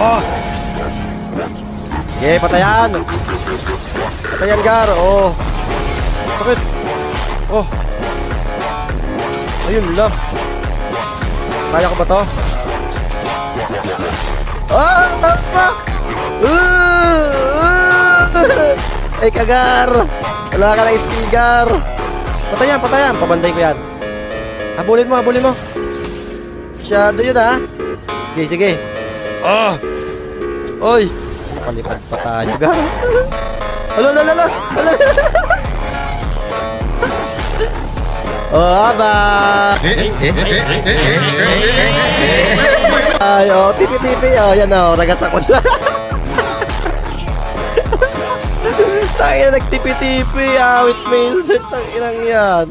Oh. Okay, patayan. Patayan, Gar. Oh. Bakit? Oh. Ayun lang. Kaya ko ba to? Ay, kagar. Wala ka na skill, Gar. Patayan, patayan. Pabanday ko yan. Habulin mo, habulin mo. Masyado yun, ha? Sige, sige. Oh! Oy! Nakalipad pa tayo, Gar. Alo, alo, alo! Alo! Oh, haba! Ay, oh, tipi-tipi. Oh, yan, oh. Nagasakot lang. Tayo nagtipi-tipi. Awit minsan. Tang inang yan.